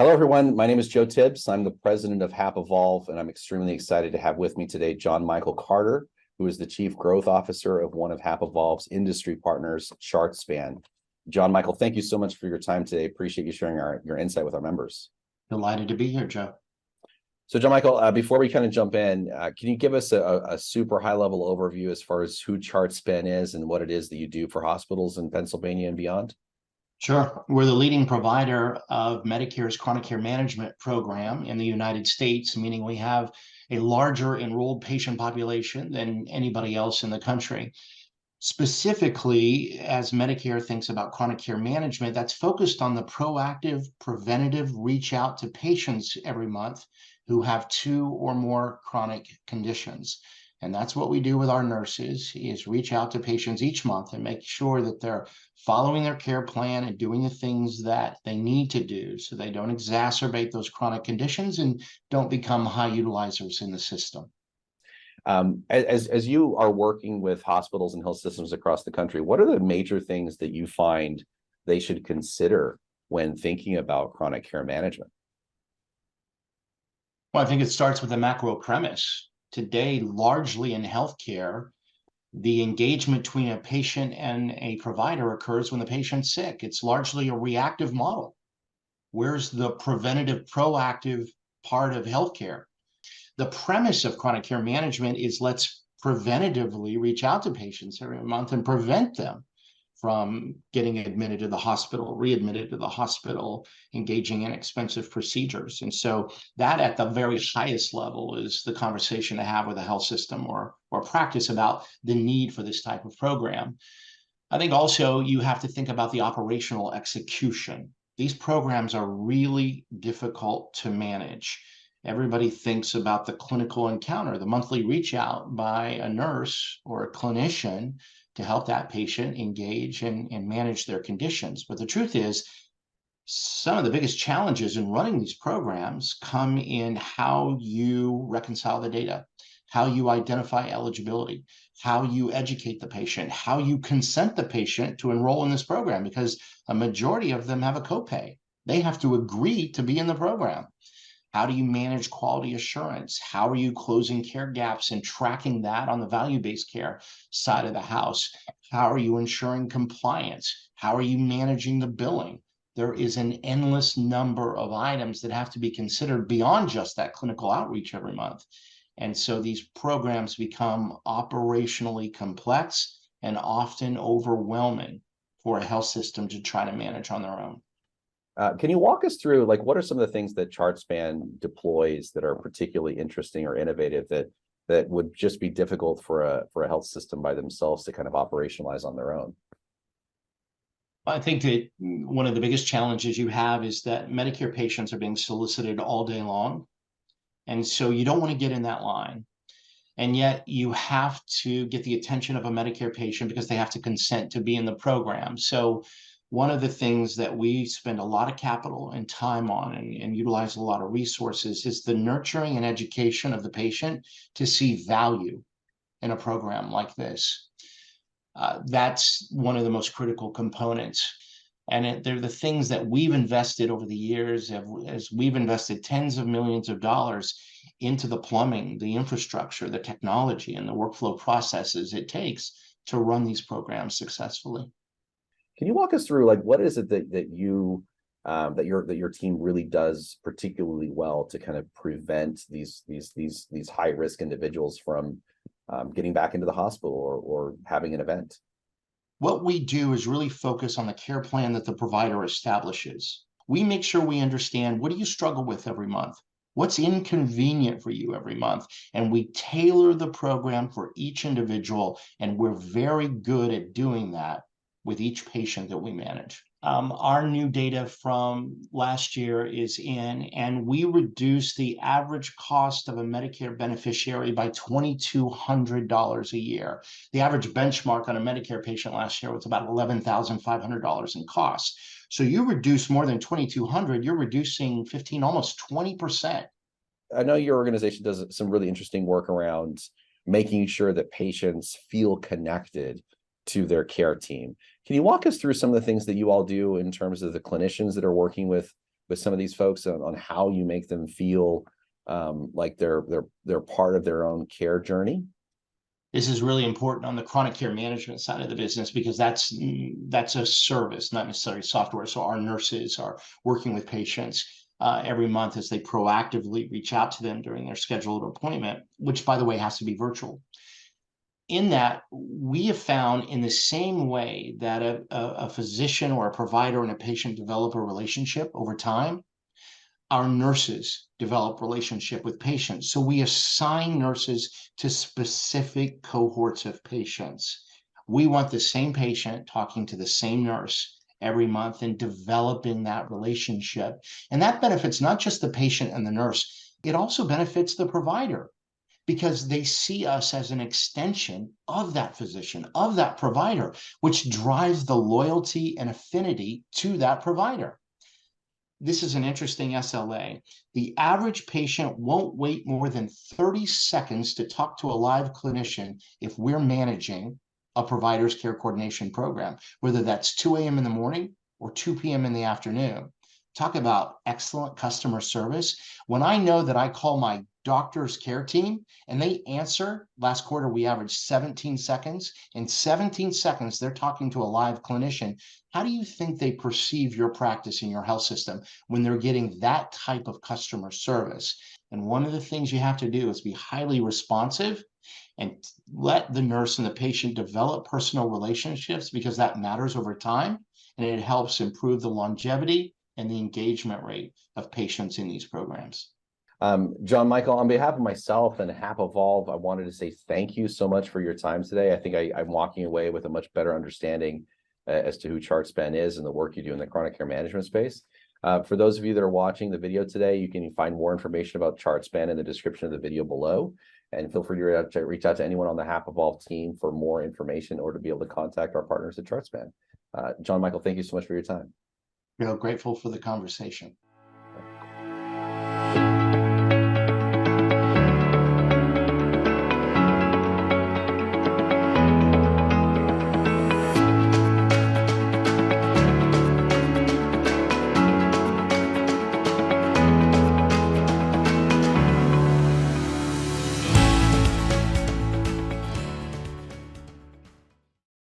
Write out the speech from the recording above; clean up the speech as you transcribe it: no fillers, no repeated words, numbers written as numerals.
Hello, everyone. My name is Joe Tibbs. I'm the president of HAPevolve, and I'm extremely excited to have with me today Jon Michial Carter, who is the chief growth officer of one of HAPevolve's industry partners, ChartSpan. Jon Michial, thank you so much for your time today. Appreciate you sharing your insight with our members. Delighted to be here, Joe. So, Jon Michial, before we kind of jump in, can you give us a super high-level overview as far as who ChartSpan is and what it is that you do for hospitals in Pennsylvania and beyond? Sure. We're the leading provider of Medicare's chronic care management program in the United States, meaning we have a larger enrolled patient population than anybody else in the country. Specifically, as Medicare thinks about chronic care management, that's focused on the proactive, preventative reach out to patients every month who have 2 or more chronic conditions. And that's what we do with our nurses, is reach out to patients each month and make sure that they're following their care plan and doing the things that they need to do so they don't exacerbate those chronic conditions and don't become high utilizers in the system. As you are working with hospitals and health systems across the country, what are the major things that you find they should consider when thinking about chronic care management? Well, I think it starts with a macro premise. Today, largely in healthcare, the engagement between a patient and a provider occurs when the patient's sick. It's largely a reactive model. Where's the preventative, proactive part of healthcare? The premise of chronic care management is let's preventatively reach out to patients every month and prevent them from getting admitted to the hospital, readmitted to the hospital, engaging in expensive procedures. And so that at the very highest level is the conversation to have with a health system or practice about the need for this type of program. I think also you have to think about the operational execution. These programs are really difficult to manage. Everybody thinks about the clinical encounter, the monthly reach out by a nurse or a clinician to help that patient engage and manage their conditions. But the truth is, some of the biggest challenges in running these programs come in how you reconcile the data, how you identify eligibility, how you educate the patient, how you consent the patient to enroll in this program, because a majority of them have a copay. They have to agree to be in the program. How do you manage quality assurance? How are you closing care gaps and tracking that on the value-based care side of the house? How are you ensuring compliance? How are you managing the billing? There is an endless number of items that have to be considered beyond just that clinical outreach every month. And so these programs become operationally complex and often overwhelming for a health system to try to manage on their own. Can you walk us through, like, what are some of the things that ChartSpan deploys that are particularly interesting or innovative that would just be difficult for a health system by themselves to kind of operationalize on their own? I think that one of the biggest challenges you have is that Medicare patients are being solicited all day long. And so you don't want to get in that line. And yet you have to get the attention of a Medicare patient because they have to consent to be in the program. So one of the things that we spend a lot of capital and time on and utilize a lot of resources is the nurturing and education of the patient to see value in a program like this. That's one of the most critical components. And they're the things that we've invested over the years, as we've invested tens of millions of dollars into the plumbing, the infrastructure, the technology, and the workflow processes it takes to run these programs successfully. Can you walk us through, like, what is it that your team really does particularly well to kind of prevent these high risk individuals from getting back into the hospital or having an event? What we do is really focus on the care plan that the provider establishes. We make sure we understand, what do you struggle with every month? What's inconvenient for you every month? And we tailor the program for each individual, and we're very good at doing that with each patient that we manage. Our new data from last year is in, and we reduced the average cost of a Medicare beneficiary by $2,200 a year. The average benchmark on a Medicare patient last year was about $11,500 in cost. So you reduce more than $2,200, you're reducing 15, almost 20%. I know your organization does some really interesting work around making sure that patients feel connected to their care team. Can you walk us through some of the things that you all do in terms of the clinicians that are working with with some of these folks on how you make them feel like they're part of their own care journey? This is really important on the chronic care management side of the business, because that's a service, not necessarily software. So our nurses are working with patients every month as they proactively reach out to them during their scheduled appointment, which, by the way, has to be virtual. In that, we have found, in the same way that a physician or a provider and a patient develop a relationship over time, our nurses develop relationship with patients. So we assign nurses to specific cohorts of patients. We want the same patient talking to the same nurse every month and developing that relationship. And that benefits not just the patient and the nurse, it also benefits the provider, because they see us as an extension of that physician, of that provider, which drives the loyalty and affinity to that provider. This is an interesting SLA. The average patient won't wait more than 30 seconds to talk to a live clinician if we're managing a provider's care coordination program, whether that's 2 a.m. in the morning or 2 p.m. in the afternoon. Talk about excellent customer service. When I know that I call my doctor's care team and they answer, last quarter we averaged 17 seconds. In 17 seconds, they're talking to a live clinician. How do you think they perceive your practice in your health system when they're getting that type of customer service? And one of the things you have to do is be highly responsive and let the nurse and the patient develop personal relationships, because that matters over time, and it helps improve the longevity and the engagement rate of patients in these programs. Jon Michial, on behalf of myself and HAPevolve, I wanted to say thank you so much for your time today. I think I'm walking away with a much better understanding as to who ChartSpan is and the work you do in the chronic care management space. For those of you that are watching the video today, you can find more information about ChartSpan in the description of the video below. And feel free to reach out to anyone on the HAPevolve team for more information, or to be able to contact our partners at ChartSpan. Jon Michial, thank you so much for your time. Real grateful for the conversation.